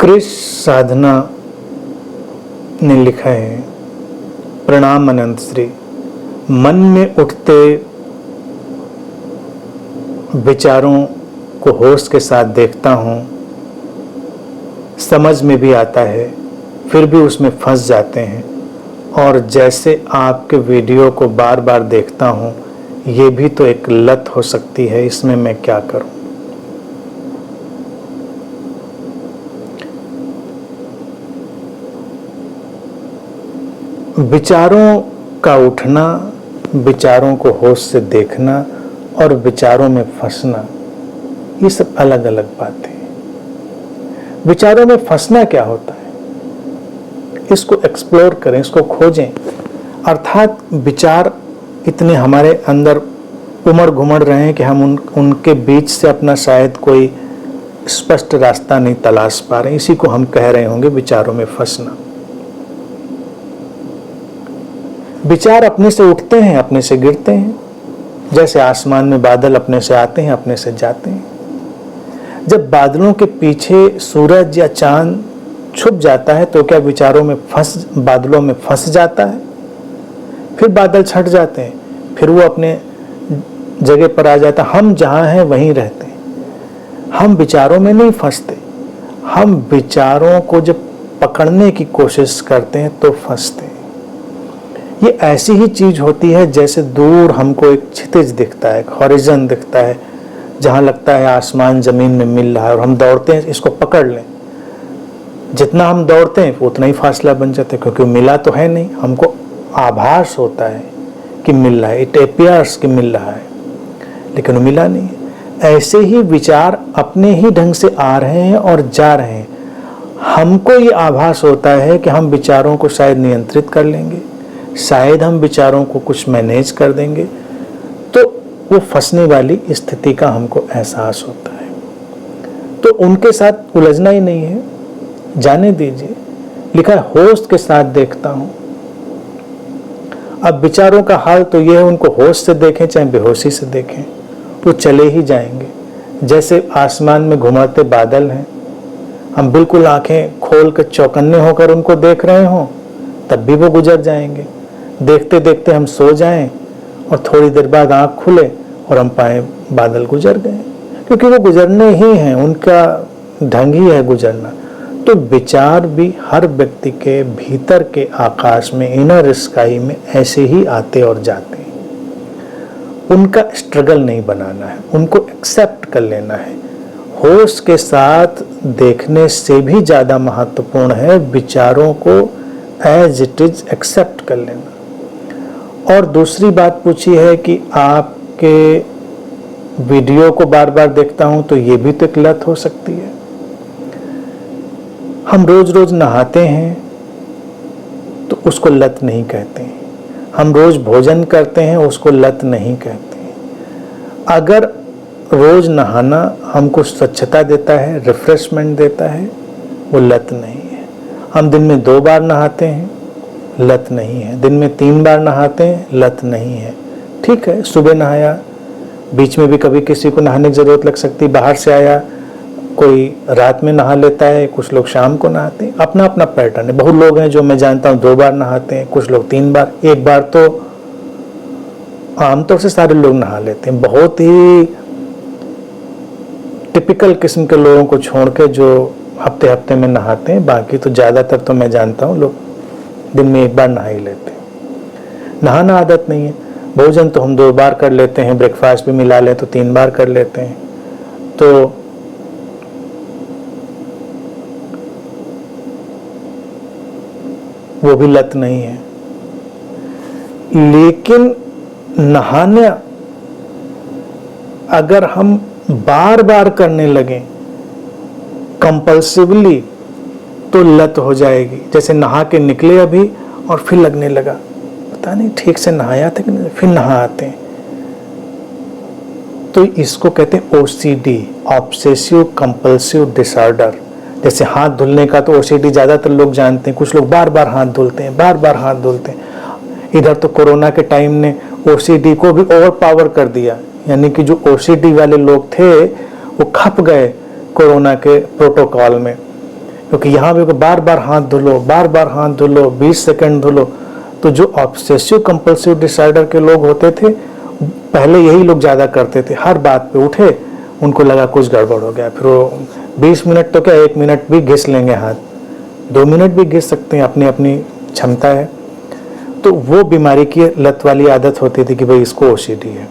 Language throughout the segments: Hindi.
क्रिश साधना ने लिखा है, प्रणाम अनंत श्री। मन में उठते विचारों को होश के साथ देखता हूँ, समझ में भी आता है, फिर भी उसमें फंस जाते हैं। और जैसे आपके वीडियो को बार बार देखता हूँ, ये भी तो एक लत हो सकती है, इसमें मैं क्या करूँ? विचारों का उठना, विचारों को होश से देखना और विचारों में फंसना, ये सब अलग अलग बातें हैं। विचारों में फंसना क्या होता है, इसको एक्सप्लोर करें, इसको खोजें। अर्थात विचार इतने हमारे अंदर उमड़ घुमड़ रहे हैं कि हम उनके बीच से अपना शायद कोई स्पष्ट रास्ता नहीं तलाश पा रहे हैं। इसी को हम कह रहे होंगे विचारों में फंसना। विचार अपने से उठते हैं, अपने से गिरते हैं, जैसे आसमान में बादल अपने से आते हैं, अपने से जाते हैं। जब बादलों के पीछे सूरज या चांद छुप जाता है तो क्या बादलों में फंस जाता है? फिर बादल छट जाते हैं, फिर वो अपने जगह पर आ जाता। हम जहाँ हैं वहीं रहते हैं। हम विचारों में नहीं फंसते, हम विचारों को जब पकड़ने की कोशिश करते हैं तो फंसते हैं। ये ऐसी ही चीज होती है जैसे दूर हमको एक क्षितिज दिखता है, एक हॉरिजन दिखता है, जहां लगता है आसमान जमीन में मिल रहा है और हम दौड़ते हैं इसको पकड़ लें। जितना हम दौड़ते हैं उतना ही फासला बन जाता है, क्योंकि मिला तो है नहीं। हमको आभास होता है कि मिल रहा है, इट अपियर्स कि मिल रहा है, लेकिन मिला नहीं है। ऐसे ही विचार अपने ही ढंग से आ रहे हैं और जा रहे हैं। हमको ये आभास होता है कि हम विचारों को शायद नियंत्रित कर लेंगे, शायद हम विचारों को कुछ मैनेज कर देंगे, तो वो फंसने वाली स्थिति का हमको एहसास होता है। तो उनके साथ उलझना ही नहीं है, जाने दीजिए। लिखा है, होश के साथ देखता हूं। अब विचारों का हाल तो यह है, उनको होश से देखें चाहे बेहोशी से देखें, वो चले ही जाएंगे। जैसे आसमान में घुमाते बादल हैं, हम बिल्कुल आंखें खोल कर चौकन्ने होकर उनको देख रहे हों तब भी वो गुजर जाएंगे। देखते देखते हम सो जाएं और थोड़ी देर बाद आंख खुले और हम पाए बादल गुजर गए, क्योंकि वो गुजरने ही हैं, उनका ढंग ही है गुजरना। तो विचार भी हर व्यक्ति के भीतर के आकाश में, इनर स्काई में ऐसे ही आते और जाते हैं। उनका स्ट्रगल नहीं बनाना है, उनको एक्सेप्ट कर लेना है। होश के साथ देखने से भी ज्यादा महत्वपूर्ण है विचारों को एज इट इज एक्सेप्ट कर लेना। और दूसरी बात पूछी है कि आपके वीडियो को बार बार देखता हूं, तो ये भी तो एक लत हो सकती है। हम रोज रोज नहाते हैं तो उसको लत नहीं कहते हैं। हम रोज भोजन करते हैं, उसको लत नहीं कहते हैं। अगर रोज नहाना हमको स्वच्छता देता है, रिफ्रेशमेंट देता है, वो लत नहीं है। हम दिन में 2 बार नहाते हैं, लत नहीं है। दिन में 3 बार नहाते हैं, लत नहीं है। ठीक है, सुबह नहाया, बीच में भी कभी किसी को नहाने की जरूरत लग सकती, बाहर से आया, कोई रात में नहा लेता है, कुछ लोग शाम को नहाते हैं। अपना अपना पैटर्न है। बहुत लोग हैं जो मैं जानता हूँ 2 बार नहाते हैं, कुछ लोग 3 बार, 1 बार तो आमतौर से सारे लोग नहा लेते हैं। बहुत ही टिपिकल किस्म के लोगों को छोड़ के जो हफ्ते हफ्ते में नहाते हैं, बाकी तो ज्यादातर तो मैं जानता हूँ लोग दिन में 1 बार नहा ही लेते हैं। नहाना आदत नहीं है। भोजन तो हम 2 बार कर लेते हैं, ब्रेकफास्ट भी मिला लें तो 3 बार कर लेते हैं। तो वो भी लत नहीं है। लेकिन नहाना अगर हम बार बार करने लगे कंपल्सिवली तो लत हो जाएगी। जैसे नहा के निकले अभी और फिर लगने लगा, पता नहीं ठीक से नहाया था कि नहीं, फिर नहा आते हैं। तो इसको कहते हैं OCD, ऑब्सेसिव कंपल्सिव डिसऑर्डर। जैसे हाथ धुलने का तो OCD ज्यादातर लोग जानते हैं, कुछ लोग बार बार हाथ धुलते हैं, बार बार हाथ धुलते हैं। इधर तो कोरोना के टाइम ने OCD को भी ओवर पावर कर दिया, यानी कि जो OCD वाले लोग थे वो खप गए कोरोना के प्रोटोकॉल में। क्योंकि यहाँ भी बार बार हाथ धो लो, बार बार हाथ धो लो, 20 सेकंड धो लो। तो जो ऑब्सेसिव कंपल्सिव डिसऑर्डर के लोग होते थे, पहले यही लोग ज़्यादा करते थे। हर बात पे उठे, उनको लगा कुछ गड़बड़ हो गया, फिर वो 20 मिनट तो क्या 1 मिनट भी घिस लेंगे हाथ, 2 मिनट भी घिस सकते हैं, अपनी अपनी क्षमता है। तो वो बीमारी की लत वाली आदत होती थी कि भाई इसको ओसीडी है।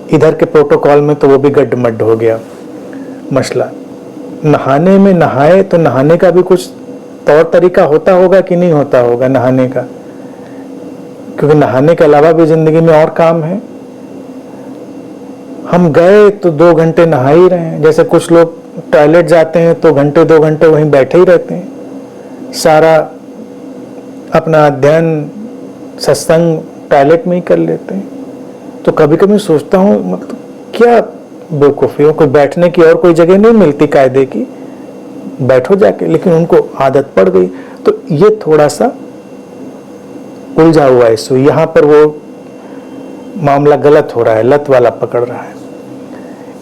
इधर के प्रोटोकॉल में तो वो भी गड्ढमड्ढ हो गया मसला। नहाने में नहाए तो नहाने का भी कुछ तौर तरीका होता होगा कि नहीं होता होगा नहाने का, क्योंकि नहाने के अलावा भी जिंदगी में और काम है। हम गए तो 2 घंटे नहा ही रहे हैं। जैसे कुछ लोग टॉयलेट जाते हैं तो घंटे 2 घंटे वहीं बैठे ही रहते हैं, सारा अपना अध्ययन सत्संग टॉयलेट में ही कर लेते हैं। तो कभी कभी सोचता हूँ मतलब क्या बेवकूफ़ी हो, कोई बैठने की और कोई जगह नहीं मिलती कायदे की, बैठो जाके, लेकिन उनको आदत पड़ गई। तो ये थोड़ा सा उलझा हुआ है इशू, यहाँ पर वो मामला गलत हो रहा है, लत वाला पकड़ रहा है।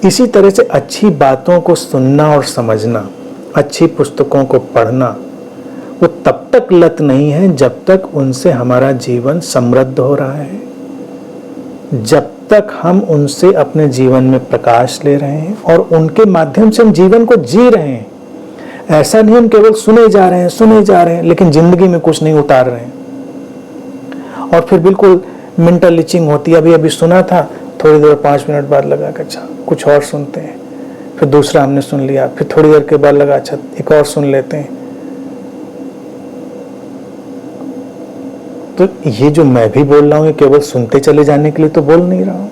इसी तरह से अच्छी बातों को सुनना और समझना, अच्छी पुस्तकों को पढ़ना, वो तब तक लत नहीं है जब तक उनसे हमारा जीवन समृद्ध हो रहा है, जब तक हम उनसे अपने जीवन में प्रकाश ले रहे हैं और उनके माध्यम से हम जीवन को जी रहे हैं। ऐसा नहीं हम केवल सुने जा रहे हैं लेकिन जिंदगी में कुछ नहीं उतार रहे हैं। और फिर बिल्कुल मेंटल लीचिंग होती है। अभी सुना था, थोड़ी देर 5 मिनट बाद लगा कि अच्छा कुछ और सुनते हैं, फिर दूसरा हमने सुन लिया, फिर थोड़ी देर के बाद लगा अच्छा एक और सुन लेते हैं। तो ये जो मैं भी बोल रहा हूँ ये केवल सुनते चले जाने के लिए तो बोल नहीं रहा हूँ,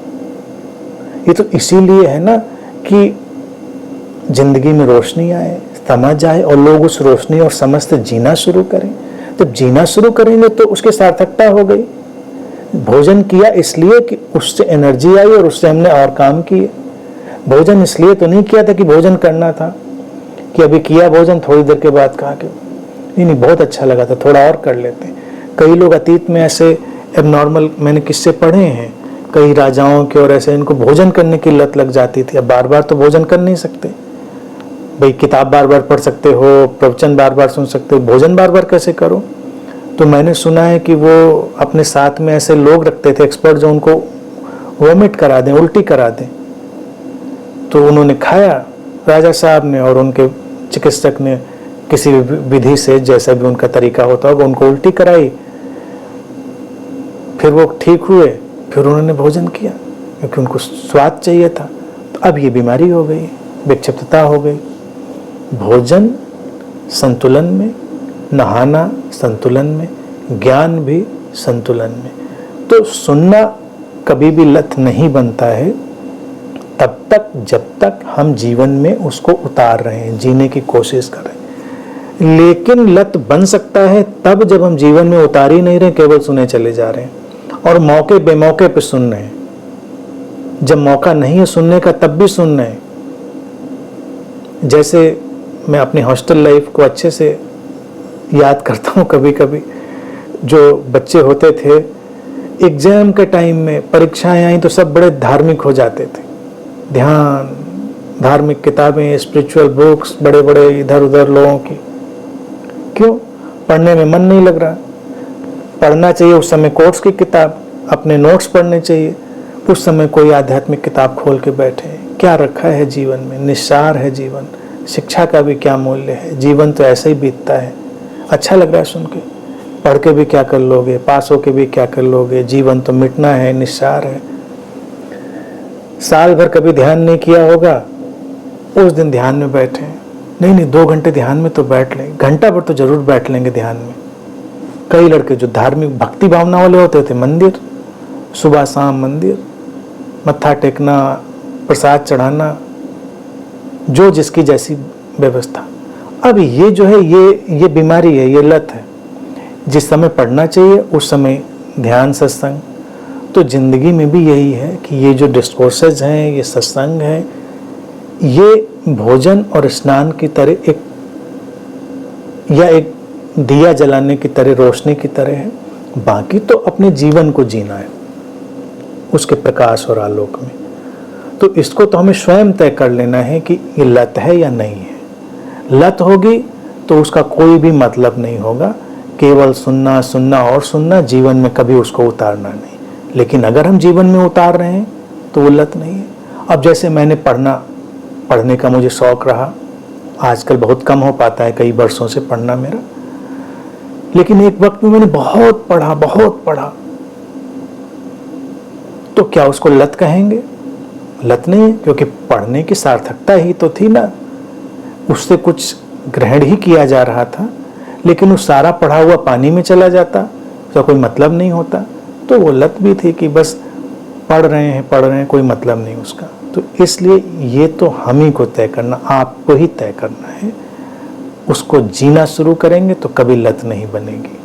ये तो इसीलिए है ना कि जिंदगी में रोशनी आए, समझ आए और लोग उस रोशनी और समझ से जीना शुरू करें। जब जीना शुरू करेंगे तो उसकी सार्थकता हो गई। भोजन किया इसलिए कि उससे एनर्जी आई और उससे हमने और काम किए। भोजन इसलिए तो नहीं किया था कि भोजन करना था, कि अभी किया भोजन, थोड़ी देर के बाद कहा कि नहीं बहुत अच्छा लगा था, थोड़ा और कर लेते हैं। कई लोग अतीत में ऐसे एबनॉर्मल मैंने किस्से पढ़े हैं, कई राजाओं के, और ऐसे इनको भोजन करने की लत लग जाती थी। अब बार बार तो भोजन कर नहीं सकते भाई, किताब बार बार पढ़ सकते हो, प्रवचन बार बार सुन सकते हो, भोजन बार बार कैसे करो। तो मैंने सुना है कि वो अपने साथ में ऐसे लोग रखते थे एक्सपर्ट जो उनको वोमिट करा दें, उल्टी करा दें। तो उन्होंने खाया राजा साहब ने, और उनके चिकित्सक ने किसी विधि से, जैसा भी उनका तरीका होता होगा, उनको उल्टी कराई, फिर वो ठीक हुए, फिर उन्होंने भोजन किया क्योंकि उनको स्वाद चाहिए था। तो अब ये बीमारी हो गई, विक्षिप्तता हो गई। भोजन संतुलन में, नहाना संतुलन में, ज्ञान भी संतुलन में। तो सुनना कभी भी लत नहीं बनता है तब तक जब तक हम जीवन में उसको उतार रहे हैं, जीने की कोशिश कर रहे हैं। लेकिन लत बन सकता है तब जब हम जीवन में उतार ही नहीं रहे, केवल सुने चले जा रहे हैं और मौके बेमौके पे सुन रहे हैं। जब मौका नहीं है सुनने का तब भी सुन रहे हैं। जैसे मैं अपनी हॉस्टल लाइफ को अच्छे से याद करता हूँ, कभी कभी जो बच्चे होते थे एग्जाम के टाइम में, परीक्षाएं आई तो सब बड़े धार्मिक हो जाते थे, ध्यान, धार्मिक किताबें, स्पिरिचुअल बुक्स, बड़े बड़े इधर उधर लोगों की। क्यों? पढ़ने में मन नहीं लग रहा। पढ़ना चाहिए उस समय कोर्स की किताब, अपने नोट्स पढ़ने चाहिए, उस समय कोई आध्यात्मिक किताब खोल के बैठे। क्या रखा है जीवन में? निस्सार है जीवन। शिक्षा का भी क्या मूल्य है? जीवन तो ऐसे ही बीतता है। अच्छा लग रहा है सुन के, पढ़ के भी क्या कर लोगे, पास हो के भी क्या कर लोगे, जीवन तो मिटना है, निस्सार है। साल भर कभी ध्यान नहीं किया होगा, उस दिन ध्यान में बैठे, नहीं 2 घंटे ध्यान में तो बैठ लें, घंटा भर तो जरूर बैठ लेंगे ध्यान में। कई लड़के जो धार्मिक भक्ति भावना वाले होते थे, मंदिर, सुबह शाम मंदिर, मत्था टेकना, प्रसाद चढ़ाना, जो जिसकी जैसी व्यवस्था। अब ये जो है ये बीमारी है, ये लत है। जिस समय पढ़ना चाहिए उस समय ध्यान सत्संग। तो जिंदगी में भी यही है कि ये जो डिस्कोर्सेज हैं, ये सत्संग है, ये भोजन और स्नान की तरह एक दिया जलाने की तरह, रोशनी की तरह है। बाकी तो अपने जीवन को जीना है उसके प्रकाश और आलोक में। तो इसको तो हमें स्वयं तय कर लेना है कि ये लत है या नहीं है। लत होगी तो उसका कोई भी मतलब नहीं होगा, केवल सुनना सुनना और सुनना, जीवन में कभी उसको उतारना नहीं। लेकिन अगर हम जीवन में उतार रहे हैं तो वो लत नहीं है। अब जैसे मैंने पढ़ने का मुझे शौक रहा, आजकल बहुत कम हो पाता है, कई वर्षों से पढ़ना मेरा, लेकिन एक वक्त में मैंने बहुत पढ़ा, तो क्या उसको लत कहेंगे? लत नहीं है, क्योंकि पढ़ने की सार्थकता ही तो थी ना, उससे कुछ ग्रहण ही किया जा रहा था। लेकिन वो सारा पढ़ा हुआ पानी में चला जाता, उसका कोई मतलब नहीं होता, तो वो लत भी थी कि बस पढ़ रहे हैं, कोई मतलब नहीं उसका। तो इसलिए ये तो हम ही को तय करना, आपको ही तय करना है। उसको जीना शुरू करेंगे तो कभी लत नहीं बनेगी।